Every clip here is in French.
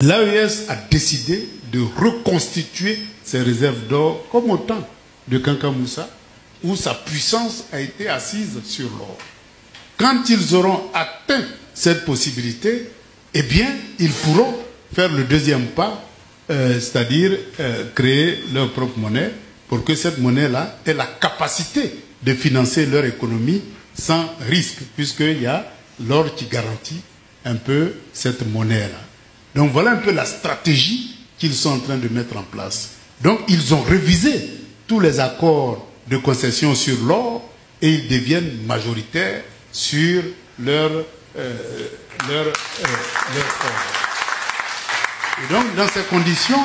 L'AES a décidé de reconstituer ses réserves d'or comme au temps de Kanka Moussa, où sa puissance a été assise sur l'or. Quand ils auront atteint cette possibilité, eh bien, ils pourront faire le deuxième pas, c'est-à-dire créer leur propre monnaie, pour que cette monnaie-là ait la capacité de financer leur économie sans risque, puisqu'il y a l'or qui garantit un peu cette monnaie-là. Donc voilà un peu la stratégie qu'ils sont en train de mettre en place. Donc ils ont révisé tous les accords de concession sur l'or et ils deviennent majoritaires sur leur or. Et donc dans ces conditions,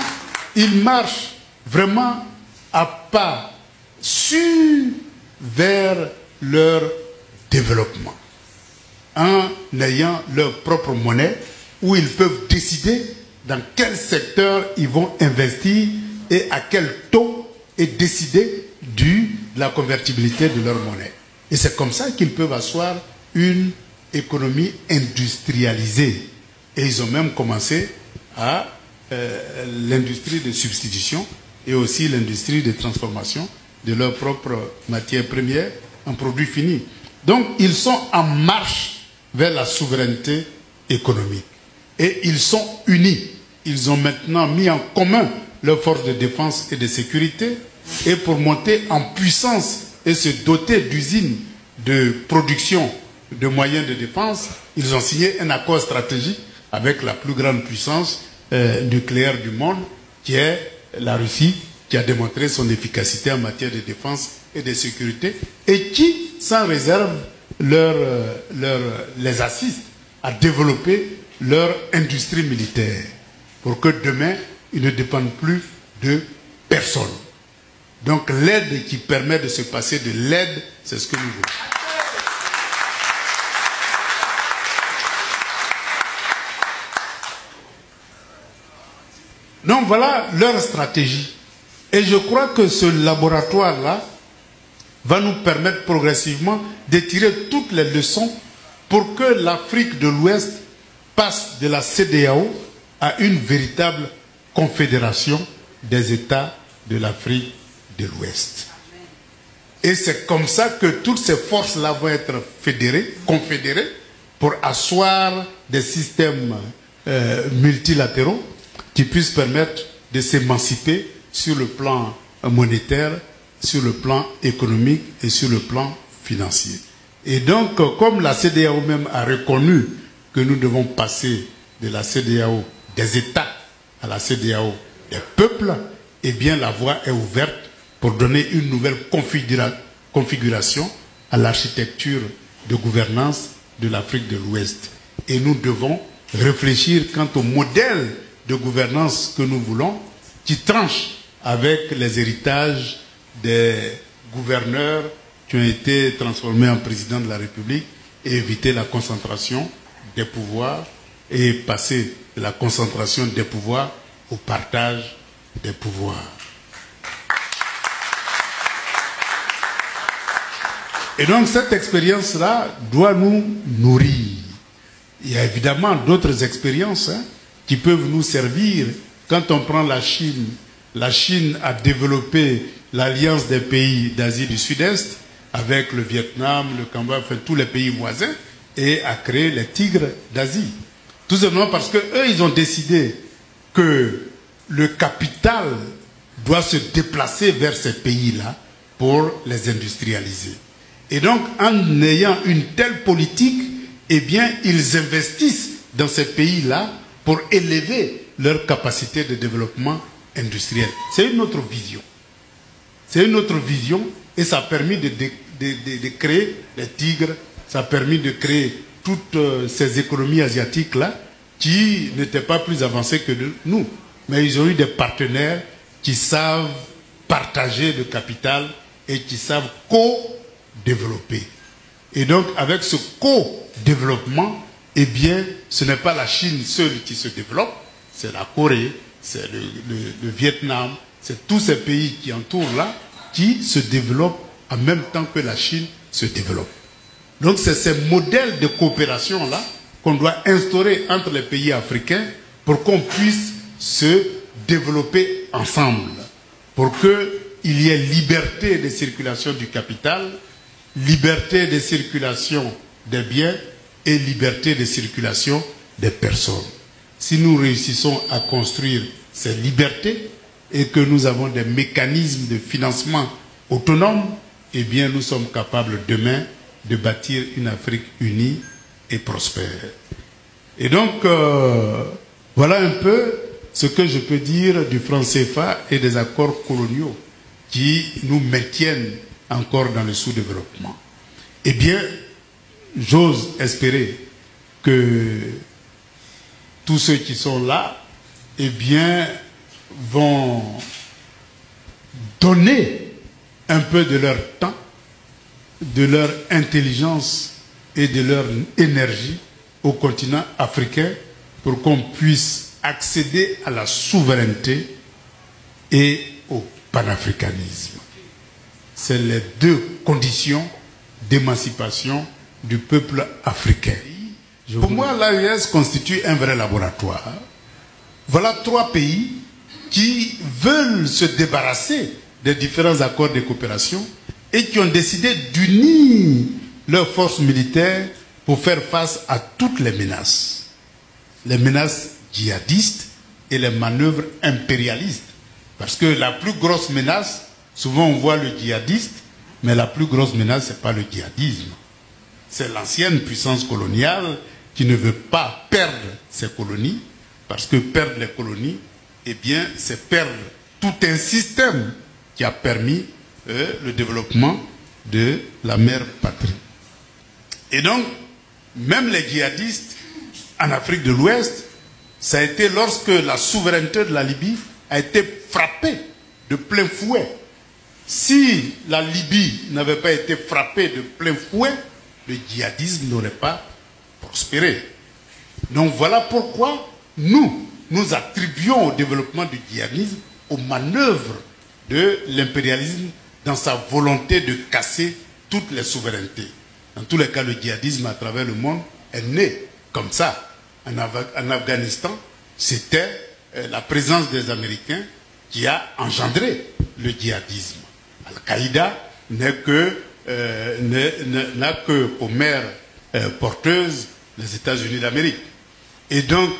ils marchent vraiment à pas sûrs vers leur développement, en ayant leur propre monnaie, où ils peuvent décider dans quel secteur ils vont investir et à quel taux, et décider de la convertibilité de leur monnaie. Et c'est comme ça qu'ils peuvent asseoir une économie industrialisée. Et ils ont même commencé à l'industrie de substitution et aussi l'industrie de transformation de leurs propres matières premières en produits finis. Donc ils sont en marche vers la souveraineté économique. Et ils sont unis. Ils ont maintenant mis en commun leurs forces de défense et de sécurité. Et pour monter en puissance et se doter d'usines de production de moyens de défense, ils ont signé un accord stratégique avec la plus grande puissance nucléaire du monde, qui est la Russie, qui a démontré son efficacité en matière de défense et de sécurité, et qui, sans réserve, les assiste à développer leur industrie militaire, pour que demain, ils ne dépendent plus de personne. Donc l'aide qui permet de se passer de l'aide, c'est ce que nous voulons. Donc voilà leur stratégie. Et je crois que ce laboratoire-là va nous permettre progressivement de tirer toutes les leçons pour que l'Afrique de l'Ouest passe de la CEDEAO à une véritable confédération des États de l'Afrique de l'Ouest. Et c'est comme ça que toutes ces forces-là vont être confédérées pour asseoir des systèmes multilatéraux qui puissent permettre de s'émanciper sur le plan monétaire, sur le plan économique et sur le plan financier. Et donc, comme la CEDEAO même a reconnu que nous devons passer de la CEDEAO des États à la CEDEAO des peuples, eh bien la voie est ouverte pour donner une nouvelle configuration à l'architecture de gouvernance de l'Afrique de l'Ouest. Et nous devons réfléchir quant au modèle de gouvernance que nous voulons, qui tranche avec les héritages des gouverneurs qui ont été transformés en président de la République, et éviter la concentration des pouvoirs et passer de la concentration des pouvoirs au partage des pouvoirs. Et donc cette expérience-là doit nous nourrir. Il y a évidemment d'autres expériences qui peuvent nous servir. Quand on prend la Chine a développé l'alliance des pays d'Asie du Sud-Est avec le Vietnam, le Cambodge, enfin tous les pays voisins, et a créé les tigres d'Asie. Tout simplement parce qu'eux, ils ont décidé que le capital doit se déplacer vers ces pays-là pour les industrialiser. Et donc, en ayant une telle politique, eh bien, ils investissent dans ces pays-là pour élever leur capacité de développement industriel. C'est une autre vision. C'est une autre vision et ça a permis de créer les tigres, ça a permis de créer toutes ces économies asiatiques-là qui n'étaient pas plus avancées que nous. Mais ils ont eu des partenaires qui savent partager le capital et qui savent co-développer. Et donc, avec ce co-développement, eh bien, ce n'est pas la Chine seule qui se développe, c'est la Corée, c'est le Vietnam, c'est tous ces pays qui entourent là, qui se développent en même temps que la Chine se développe. Donc c'est ces modèles de coopération-là qu'on doit instaurer entre les pays africains pour qu'on puisse se développer ensemble, pour qu'il y ait liberté de circulation du capital, liberté de circulation des biens et liberté de circulation des personnes. Si nous réussissons à construire ces libertés et que nous avons des mécanismes de financement autonomes, eh bien nous sommes capables demain de bâtir une Afrique unie et prospère. Et donc, voilà un peu ce que je peux dire du franc CFA et des accords coloniaux qui nous maintiennent encore dans le sous-développement. Eh bien, j'ose espérer que tous ceux qui sont là, eh bien, vont donner un peu de leur temps, de leur intelligence et de leur énergie au continent africain pour qu'on puisse accéder à la souveraineté et au panafricanisme. C'est les deux conditions d'émancipation du peuple africain. Pour moi, l'AES constitue un vrai laboratoire. Voilà 3 pays qui veulent se débarrasser des différents accords de coopération et qui ont décidé d'unir leurs forces militaires pour faire face à toutes les menaces djihadistes et les manœuvres impérialistes. Parce que la plus grosse menace, souvent on voit le djihadiste, mais la plus grosse menace, ce n'est pas le djihadisme. C'est l'ancienne puissance coloniale qui ne veut pas perdre ses colonies, parce que perdre les colonies, eh bien, c'est perdre tout un système qui a permis le développement de la mère patrie. Et donc, même les djihadistes en Afrique de l'Ouest, ça a été lorsque la souveraineté de la Libye a été frappée de plein fouet. Si la Libye n'avait pas été frappée de plein fouet, le djihadisme n'aurait pas prospéré. Donc voilà pourquoi nous attribuons au développement du djihadisme aux manœuvres de l'impérialisme dans sa volonté de casser toutes les souverainetés. Dans tous les cas, le djihadisme à travers le monde est né comme ça. En Afghanistan, c'était la présence des Américains qui a engendré le djihadisme. Al-Qaïda n'a que pour mère porteuse les États-Unis d'Amérique. Et donc,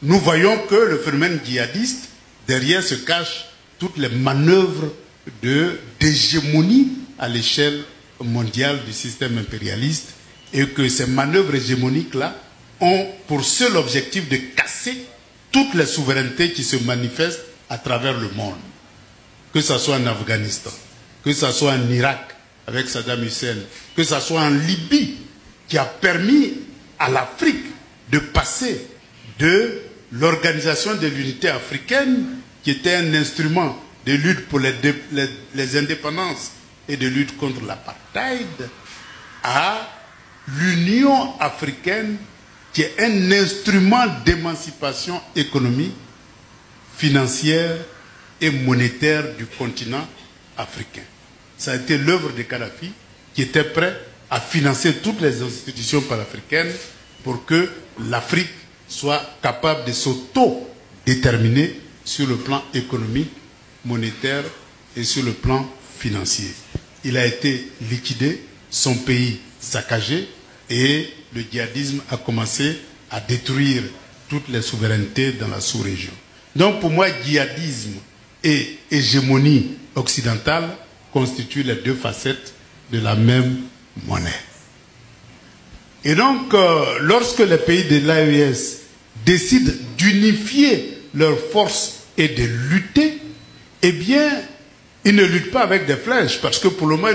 nous voyons que le phénomène djihadiste, derrière se cachent toutes les manœuvres d'hégémonie à l'échelle mondiale du système impérialiste, et que ces manœuvres hégémoniques-là ont pour seul objectif de casser toutes les souverainetés qui se manifestent à travers le monde. Que ce soit en Afghanistan, que ce soit en Irak avec Saddam Hussein, que ce soit en Libye, qui a permis à l'Afrique de passer de l'organisation de l'unité africaine, qui était un instrument de lutte pour les indépendances et de lutte contre l'apartheid, à l'Union africaine, qui est un instrument d'émancipation économique, financière et monétaire du continent africain. Ça a été l'œuvre de Kadhafi, qui était prêt à financer toutes les institutions panafricaines pour que l'Afrique soit capable de s'auto-déterminer sur le plan économique, monétaire et sur le plan financier. Il a été liquidé, son pays saccagé, et le djihadisme a commencé à détruire toutes les souverainetés dans la sous-région. Donc pour moi, djihadisme et hégémonie occidentale constituent les deux facettes de la même monnaie. Et donc, lorsque les pays de l'AES décident d'unifier leurs forces et de lutter, eh bien, ils ne luttent pas avec des flèches, parce que pour le moment,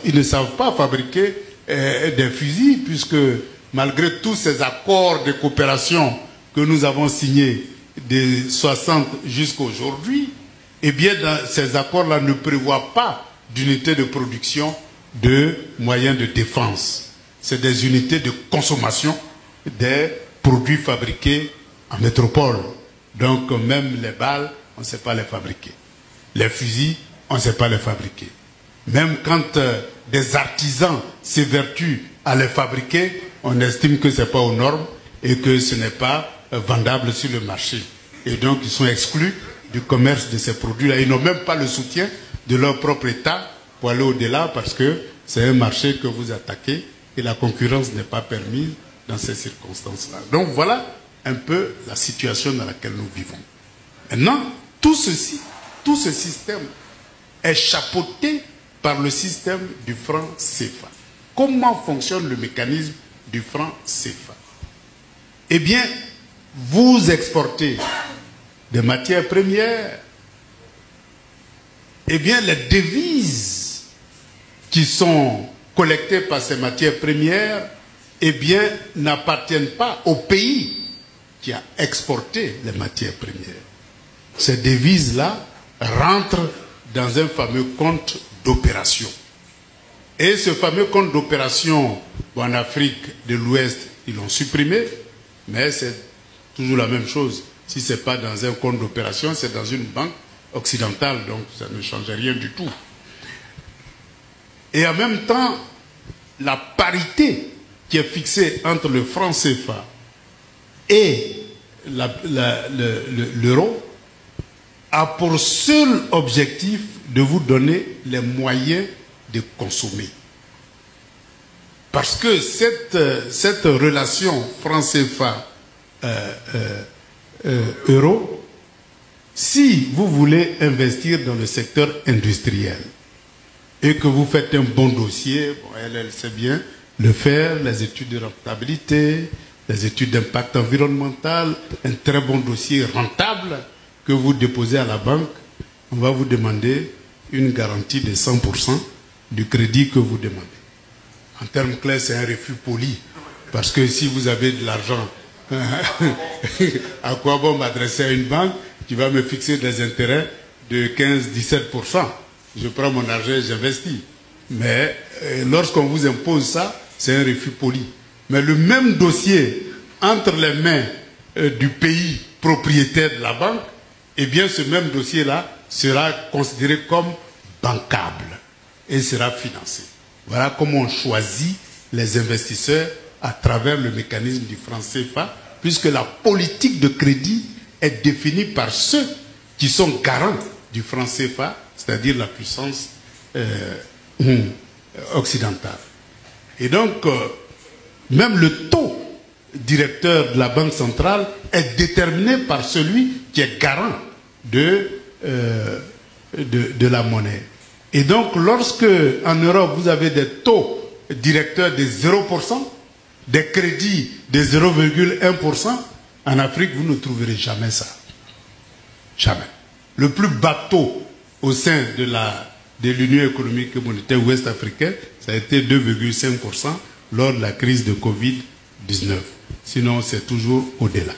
ils ne savent pas fabriquer des fusils, puisque malgré tous ces accords de coopération que nous avons signés de 60 jusqu'à aujourd'hui, eh bien, ces accords-là ne prévoient pas d'unités de production de moyens de défense. C'est des unités de consommation des produits fabriqués en métropole. Donc, même les balles, on ne sait pas les fabriquer. Les fusils, on ne sait pas les fabriquer. Même quand des artisans s'évertuent à les fabriquer, on estime que ce n'est pas aux normes et que ce n'est pas vendables sur le marché. Et donc, ils sont exclus du commerce de ces produits-là. Ils n'ont même pas le soutien de leur propre État pour aller au-delà parce que c'est un marché que vous attaquez et la concurrence n'est pas permise dans ces circonstances-là. Donc, voilà un peu la situation dans laquelle nous vivons. Maintenant, tout ce système est chapeauté par le système du franc CFA. Comment fonctionne le mécanisme du franc CFA? Eh bien, vous exportez des matières premières, eh bien, les devises qui sont collectées par ces matières premières, eh bien, n'appartiennent pas au pays qui a exporté les matières premières. Ces devises-là rentrent dans un fameux compte d'opération. Et ce fameux compte d'opération, en Afrique de l'Ouest, ils l'ont supprimé, mais c'est toujours la même chose. Si ce n'est pas dans un compte d'opération, c'est dans une banque occidentale, donc ça ne change rien du tout. Et en même temps, la parité qui est fixée entre le franc CFA et l'euro a pour seul objectif de vous donner les moyens de consommer. Parce que cette relation franc CFA euro, si vous voulez investir dans le secteur industriel et que vous faites un bon dossier, bon, elle sait bien le faire, les études de rentabilité, les études d'impact environnemental, un très bon dossier rentable que vous déposez à la banque, on va vous demander une garantie de 100% du crédit que vous demandez. En termes clairs, c'est un refus poli. Parce que si vous avez de l'argent, à quoi bon m'adresser à une banque qui va me fixer des intérêts de 15-17%? Je prends mon argent et j'investis. Mais lorsqu'on vous impose ça, c'est un refus poli. Mais le même dossier entre les mains du pays propriétaire de la banque, eh bien ce même dossier-là sera considéré comme bancable et sera financé. Voilà comment on choisit les investisseurs à travers le mécanisme du franc CFA, puisque la politique de crédit est définie par ceux qui sont garants du franc CFA, c'est-à-dire la puissance occidentale. Et donc, même le taux directeur de la Banque centrale est déterminé par celui qui est garant de la monnaie. Et donc, lorsque en Europe, vous avez des taux directeurs de 0%, des crédits de 0,1%, en Afrique, vous ne trouverez jamais ça. Jamais. Le plus bas taux au sein de l'Union économique et monétaire ouest-africaine, ça a été 2,5% lors de la crise de Covid-19. Sinon, c'est toujours au-delà.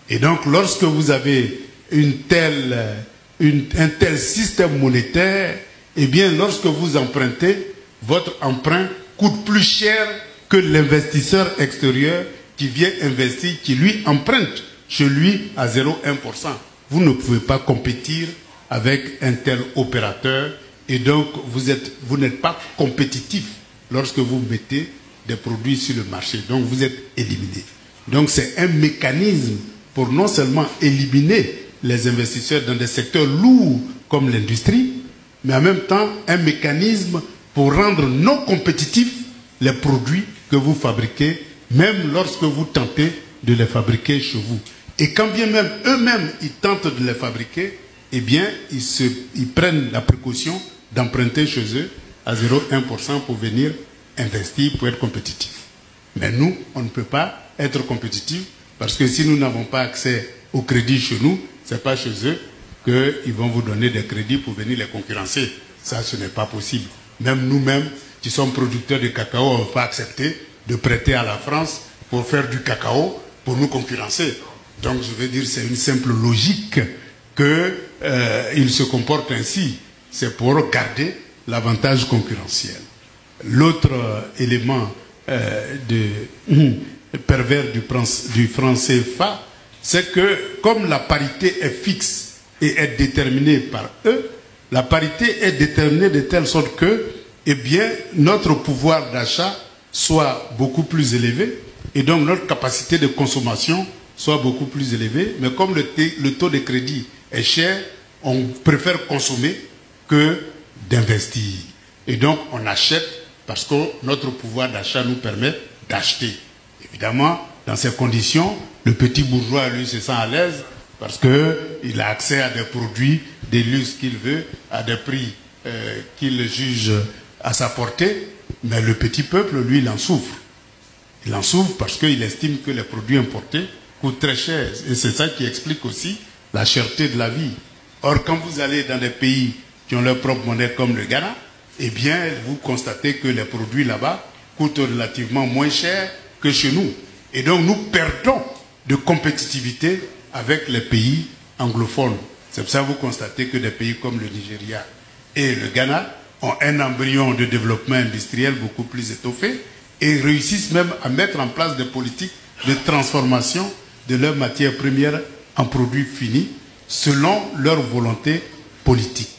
Et donc, lorsque vous avez un tel système monétaire, eh bien, lorsque vous empruntez, votre emprunt coûte plus cher que l'investisseur extérieur qui vient investir, qui lui emprunte chez lui à 0,1%. Vous ne pouvez pas compétir avec un tel opérateur et donc vous n'êtes pas compétitif lorsque vous mettez des produits sur le marché. Donc vous êtes éliminé. Donc c'est un mécanisme pour non seulement éliminer les investisseurs dans des secteurs lourds comme l'industrie, mais en même temps un mécanisme pour rendre non compétitifs les produits que vous fabriquez, même lorsque vous tentez de les fabriquer chez vous. Et quand bien même eux-mêmes ils tentent de les fabriquer, eh bien ils prennent la précaution d'emprunter chez eux à 0,1% pour venir investir, pour être compétitifs. Mais nous, on ne peut pas être compétitifs parce que si nous n'avons pas accès au crédit chez nous, ce n'est pas chez eux qu'ils vont vous donner des crédits pour venir les concurrencer. Ça, ce n'est pas possible. Même nous-mêmes, qui sommes producteurs de cacao, on ne va pas accepter de prêter à la France pour faire du cacao, pour nous concurrencer. Donc, je veux dire, c'est une simple logique qu'ils se comportent ainsi. C'est pour garder l'avantage concurrentiel. L'autre élément pervers du franc CFA, c'est que comme la parité est fixe et est déterminée par eux, la parité est déterminée de telle sorte que, eh bien, notre pouvoir d'achat soit beaucoup plus élevé et donc notre capacité de consommation soit beaucoup plus élevé. Mais comme le taux de crédit est cher, on préfère consommer que d'investir. Et donc, on achète parce que notre pouvoir d'achat nous permet d'acheter. Évidemment, dans ces conditions, le petit bourgeois, lui, se sent à l'aise parce qu'il a accès à des produits, des luxes qu'il veut, à des prix qu'il juge à sa portée. Mais le petit peuple, lui, il en souffre. Il en souffre parce qu'il estime que les produits importés coûtent très cher. Et c'est ça qui explique aussi la cherté de la vie. Or, quand vous allez dans des pays qui ont leur propre monnaie comme le Ghana, eh bien, vous constatez que les produits là-bas coûtent relativement moins cher que chez nous. Et donc, nous perdons de compétitivité avec les pays anglophones. C'est pour ça que vous constatez que des pays comme le Nigeria et le Ghana ont un embryon de développement industriel beaucoup plus étoffé et réussissent même à mettre en place des politiques de transformation de leurs matières premières en produits finis selon leur volonté politique.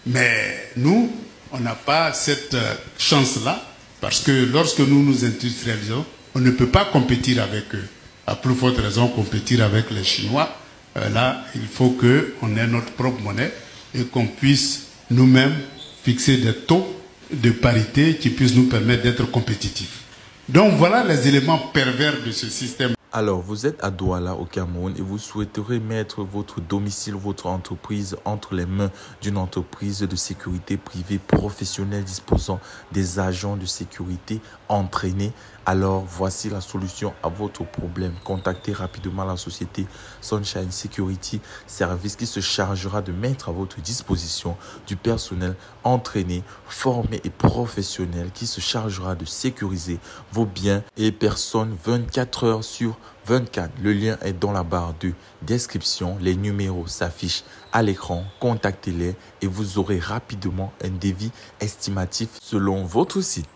Mais nous, on n'a pas cette chance-là parce que lorsque nous nous industrialisons, on ne peut pas compétir avec eux. À plus forte raison, compétir avec les Chinois. Là, il faut qu'on ait notre propre monnaie et qu'on puisse nous-mêmes fixer des taux de parité qui puissent nous permettre d'être compétitifs. Donc voilà les éléments pervers de ce système. Alors, vous êtes à Douala, au Cameroun, et vous souhaiterez mettre votre domicile, votre entreprise entre les mains d'une entreprise de sécurité privée professionnelle disposant des agents de sécurité entraînés. Alors, voici la solution à votre problème. Contactez rapidement la société Sunshine Security Service qui se chargera de mettre à votre disposition du personnel entraîné, formé et professionnel qui se chargera de sécuriser vos biens et personnes 24 heures sur 24. Le lien est dans la barre de description. Les numéros s'affichent à l'écran. Contactez-les et vous aurez rapidement un devis estimatif selon votre site.